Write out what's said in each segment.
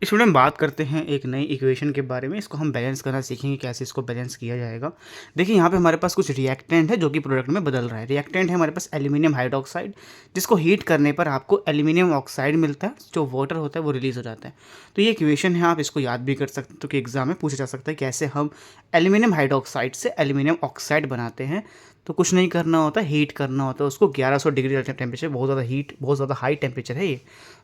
इस वीडियो में बात करते हैं एक नई इक्वेशन के बारे में। इसको हम बैलेंस करना सीखेंगे, कैसे इसको बैलेंस किया जाएगा। देखिए यहाँ पे हमारे पास कुछ रिएक्टेंट है जो कि प्रोडक्ट में बदल रहा है। रिएक्टेंट है हमारे पास एल्यूमिनियम हाइड्रोक्साइड, जिसको हीट करने पर आपको एल्यूमिनियम ऑक्साइड मिलता है, जो वाटर होता है वो रिलीज हो जाता है। तो ये इक्वेशन है, आप इसको याद भी कर सकते हैं, तो कि एग्जाम में पूछा जा सकता है कैसे हम एल्यूमिनियम हाइड्रोक्साइड से एल्यूमिनियम ऑक्साइड बनाते हैं। तो कुछ नहीं करना होता, हीट करना होता है उसको 1100 डिग्री टेम्परेचर, बहुत ज़्यादा हीट, बहुत ज़्यादा हाई टेम्परेचर है ये।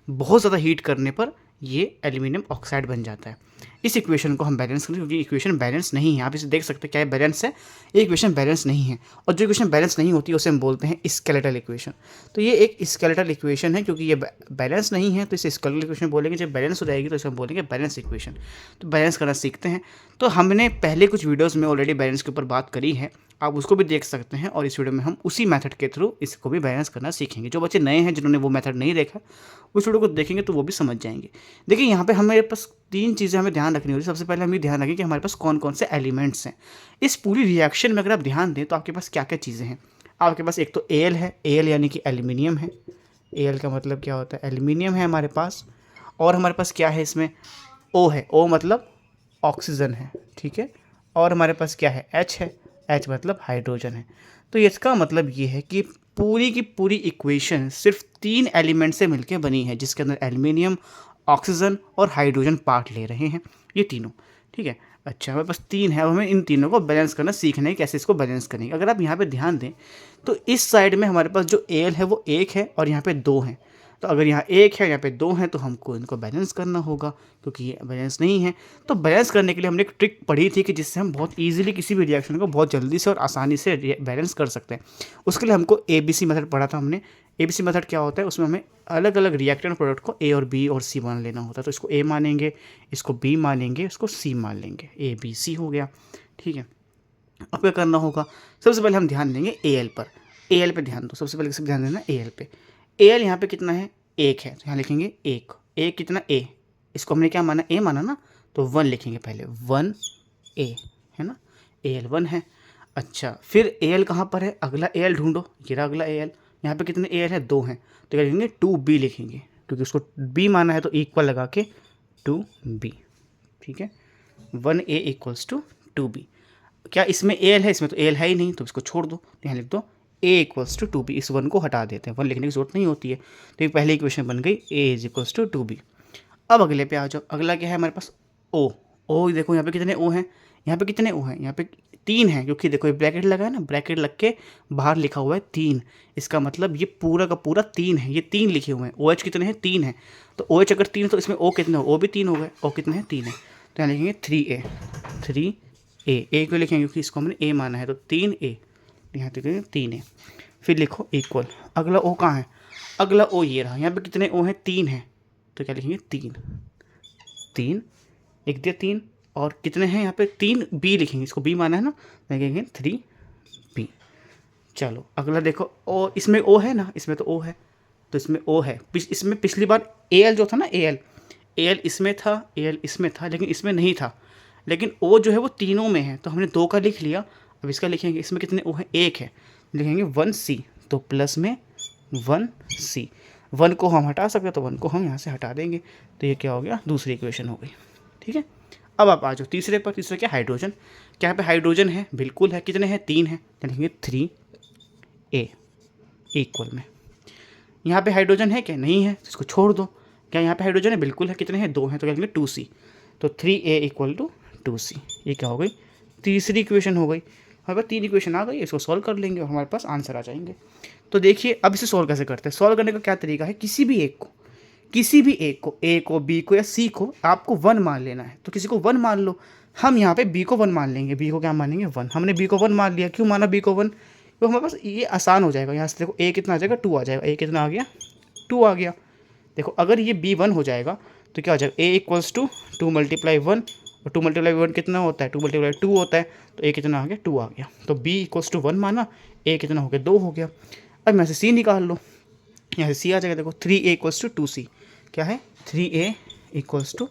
बहुत ज़्यादा हीट करने पर ये एल्यूमिनियम ऑक्साइड बन जाता है। इस इक्वेशन को हम बैलेंस करें, क्योंकि इक्वेशन बैलेंस नहीं है। आप इसे देख सकते हैं क्या है, बैलेंस है, ये इक्वेशन बैलेंस नहीं है। और जो इक्वेशन बैलेंस नहीं होती है उसे हम बोलते हैं स्केलेटल इक्वेशन। तो ये एक स्केलेटल इक्वेशन है, क्योंकि ये बैलेंस नहीं है तो इसे स्केलेटल इक्वेशन बोलेंगे। जब बैलेंस हो जाएगी तो इसे हम बोलेंगे बैलेंस इक्वेशन। तो बैलेंस करना सीखते हैं। तो हमने पहले कुछ वीडियोज़ में ऑलरेडी बैलेंस के ऊपर बात करी है, आप उसको भी देख सकते हैं। और इस वीडियो में हम उसी मेथड के थ्रू इसको भी बैलेंस करना सीखेंगे। जो बच्चे नए हैं, जिन्होंने वो मेथड नहीं देखा, उस वीडियो को देखेंगे तो वो भी समझ जाएंगे। देखिए यहाँ पे हमारे पास तीन चीज़ें हमें ध्यान रखनी होगी। सबसे पहले हम ये ध्यान रखें कि हमारे पास कौन कौन से एलिमेंट्स हैं इस पूरी रिएक्शन में। अगर आप ध्यान दें तो आपके पास क्या क्या चीज़ें हैं। आपके पास एक तो एल है, एल यानी कि एल्यूमिनियम है। एल का मतलब क्या होता है, एल्यूमिनियम है हमारे पास। और हमारे पास क्या है इसमें, ओ है, ओ मतलब ऑक्सीजन है, ठीक है। और हमारे पास क्या है, एच है, एच मतलब हाइड्रोजन है। तो इसका मतलब ये है कि पूरी की पूरी इक्वेशन सिर्फ तीन एलिमेंट से मिलकर बनी है, जिसके अंदर एल्यूमिनियम, ऑक्सीजन और हाइड्रोजन पार्ट ले रहे हैं, ये तीनों, ठीक है। अच्छा, हमारे पास तीन है, हमें इन तीनों को बैलेंस करना सीखना है, कैसे इसको बैलेंस करेंगे। अगर आप यहाँ पे ध्यान दें तो इस साइड में हमारे पास जो एल है वो एक है और यहाँ पे दो हैं। तो अगर यहाँ एक है, यहाँ पे दो हैं, तो हमको इनको बैलेंस करना होगा, क्योंकि ये बैलेंस नहीं है। तो बैलेंस करने के लिए हमने एक ट्रिक पढ़ी थी कि जिससे हम बहुत इजीली किसी भी रिएक्शन को बहुत जल्दी से और आसानी से बैलेंस कर सकते हैं। उसके लिए हमको ABC मेथड पढ़ा था हमने। ABC मेथड क्या होता है, उसमें हमें अलग अलग रिएक्टेंट प्रोडक्ट को A और B और C मान लेना होता है। तो इसको A मानेंगे, इसको B मानेंगे, इसको C मान लेंगे, ABC हो गया, ठीक है। अब क्या करना होगा, सबसे पहले हम ध्यान देंगे AL पर। AL पे ध्यान दो, सबसे पहले किससे ध्यान देना, AL पे। AL यहाँ पे कितना है, एक है, तो यहाँ लिखेंगे एक। एक कितना, A, इसको हमने क्या माना, A माना ना, तो 1 लिखेंगे पहले, 1A, है ना, AL 1 है। अच्छा, फिर AL कहाँ पर है, अगला AL ढूंढो, ये रहा अगला AL। यहाँ पे कितने AL है, 2 हैं, तो क्या लिखेंगे, 2B लिखेंगे, क्योंकि उसको B माना है, तो इक्वल लगा के 2B, ठीक है। 1A equals to 2B। क्या इसमें एल है, इसमें तो एल है ही नहीं, तो इसको छोड़ दो, तो यहाँ लिख दो ए इक्वल्स टू 2B। इस 1 को हटा देते हैं, 1 लिखने की जरूरत नहीं होती है। तो ये पहली इक्वेशन बन गई, ए इज इक्वल्स टू 2B। अब अगले पे आ जाओ, अगला क्या है हमारे पास, ओ। ओ देखो यहाँ पे कितने ओ हैं, यहाँ पे कितने ओ हैं, यहाँ पे 3 हैं, क्योंकि देखो ये ब्रैकेट लगा है ना, ब्रैकेट लग के बाहर लिखा हुआ है 3। इसका मतलब ये पूरा का पूरा 3 है, ये 3 लिखे हुए हैं। ओ एच कितने हैं, 3 है। तो ओ एच अगर 3 है तो इसमें ओ कितने हो, ओ भी 3 हो गए। ओ कितने हैं, 3 है, तो यहाँ लिखेंगे 3A। 3A क्यों लिखेंगे, क्योंकि इसको हमने ए माना है, तो 3A, यहाँ लिखेंगे 3A। फिर लिखो इक्वल, अगला ओ कहाँ है, अगला ओ ये रहा। यहाँ पे कितने ओ हैं, 3 है, तो क्या लिखेंगे 3 लिख दिया 3। और कितने हैं यहाँ पे, 3B लिखेंगे, इसको B माना है ना, लिखेंगे 3B। चलो अगला देखो, ओ इसमें ओ है ना, इसमें तो ओ है, तो इसमें ओ है। इसमें पिछली बार AL जो था ना, AL इसमें था, AL इसमें था, लेकिन इसमें नहीं था। लेकिन ओ जो है वो तीनों में है, तो हमने 2 का लिख लिया। अब इसका लिखेंगे, इसमें कितने ओ है, 1 है, लिखेंगे 1C, तो प्लस में 1C। 1 को हम हटा सकते हैं, तो 1 को हम यहाँ से हटा देंगे, तो ये क्या हो गया, दूसरी इक्वेशन हो गई, ठीक है। अब आप आ जाओ तीसरे पर। तीसरा क्या, हाइड्रोजन। क्या यहाँ पे हाइड्रोजन है, बिल्कुल है, कितने हैं, 3 है, तो लिखेंगे 3A इक्वल में। यहाँ पे हाइड्रोजन है क्या, नहीं है, तो इसको छोड़ दो। क्या यहाँ पे हाइड्रोजन है, बिल्कुल है, कितने हैं, 2 हैं, तो क्या लिखेंगे 2C। तो 3A इक्वल टू 2C। ये क्या हो गई, तीसरी इक्वेशन हो गई। हमारे पास 3 इक्वेशन आ गई, इसको सॉल्व कर लेंगे और हमारे पास आंसर आ जाएंगे। तो देखिए अब इसे सॉल्व कैसे करते हैं। सॉल्व करने का क्या तरीका है, किसी भी एक को, ए को, बी को या सी को आपको 1 मान लेना है। तो किसी को 1 मान लो, हम यहाँ पे बी को 1 मान लेंगे। बी को क्या मानेंगे, 1। हमने बी को 1 मान लिया, क्यों माना बी को 1, तो हमारे पास ये आसान हो जाएगा। यहाँ से देखो ए कितना आ जाएगा, 2 आ जाएगा। ए कितना आ गया, 2 आ गया। देखो अगर ये B1 हो जाएगा तो क्या हो जाएगा, A इक्वल्स टू 2 मल्टीप्लाई 1, और 2 मल्टीप्लाई 1 कितना होता है, 2 मल्टीप्लाई 2 होता है, तो A कितना आ गया, 2 आ गया। तो B इक्वल्स टू 1 माना, A कितना हो गया, 2 हो गया। अब यहाँ से C निकाल लो, यहाँ से C आ जाएगा। देखो 3A इक्वल्स टू 2C, क्या है, 3A equals to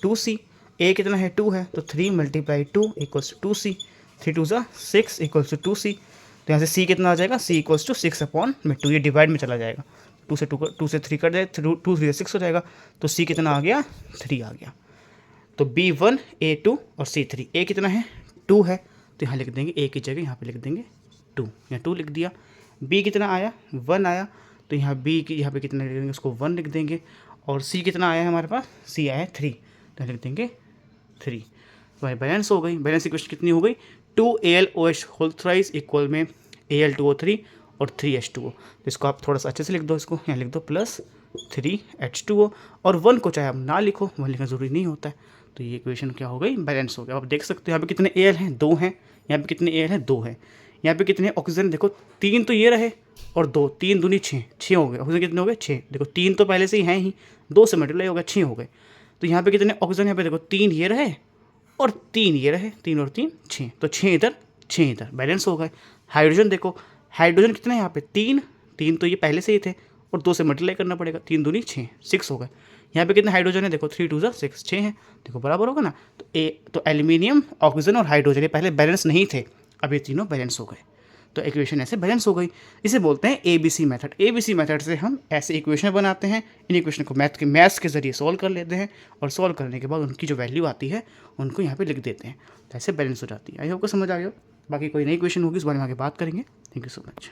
2C। A कितना है, 2 है, तो 3 multiply 2 equals to 2C। 3 2 6 equals to 2C। तो यहाँ से C कितना आ जाएगा, C इक्वल्स टू 6/2, ये डिवाइड में चला जाएगा, टू से थ्री कर दे, टू थ्री से सिक्स हो जाएगा। तो सी कितना आ गया, 3 आ गया। तो B1 A2 और C3। ए कितना है, 2 है, तो यहाँ लिख देंगे ए की जगह यहाँ पे लिख देंगे 2, यहाँ 2 लिख दिया। बी कितना आया, 1 आया, तो यहाँ बी की यहाँ पे कितना लिख देंगे, उसको 1 लिख देंगे। और सी कितना आया है हमारे पास, सी आया है 3, तो लिख देंगे 3। तो भाई बैलेंस हो गई। बैलेंस इक्वेशन कितनी हो गई, 2AlOH होल थ्राइस इक्वल में Al2O3 और 3H2O। तो इसको आप थोड़ा सा अच्छे से लिख दो, इसको यहाँ लिख दो प्लस 3H2O। और 1 को चाहे आप ना लिखो, 1 लिखना ज़रूरी नहीं होता है। तो ये इक्वेशन क्या हो गई, बैलेंस हो गया। आप देख सकते हो यहाँ पे कितने Al हैं, 2 हैं। यहाँ पे कितने Al हैं, 2 हैं। यहाँ पे कितने ऑक्सीजन, देखो 3 तो ये रहे और 2, 3 दूनी 6 हो गए। ऑक्सीजन कितने हो गए, 6। देखो 3 तो पहले से ही हैं ही, 2 से मल्टीप्लाई हो गया, 6 हो गए। तो यहाँ पे कितने ऑक्सीजन, यहाँ पे देखो 3 ये रहे और 3 ये रहे, 3 और 3 6, तो 6 इधर 6 इधर, बैलेंस हो गए। हाइड्रोजन देखो, हाइड्रोजन कितना है यहाँ पे, 3 तो ये पहले से ही थे और 2 से मल्टीप्लाई करना पड़ेगा, 3 दूनी 6 हो गए। यहाँ पे कितने हाइड्रोजन है, देखो 3 2 6, 6 है, देखो बराबर होगा ना। तो एल्यूमिनियम, ऑक्सीजन और हाइड्रोजन ये पहले बैलेंस नहीं थे, अब ये तीनों बैलेंस हो गए। तो इक्वेशन ऐसे बैलेंस हो गई। इसे बोलते हैं ABC मेथड। ABC मेथड से हम ऐसे इक्वेशन बनाते हैं, इन इक्वेशन को मैथ्स के जरिए सॉल्व कर लेते हैं और सॉल्व करने के बाद उनकी जो वैल्यू आती है उनको यहाँ पे लिख देते हैं, तो ऐसे बैलेंस हो जाती है। आई होप को समझ आ गया। बाकी कोई नई क्वेश्चन होगी उस बारे में आगे बात करेंगे। Thank you so much.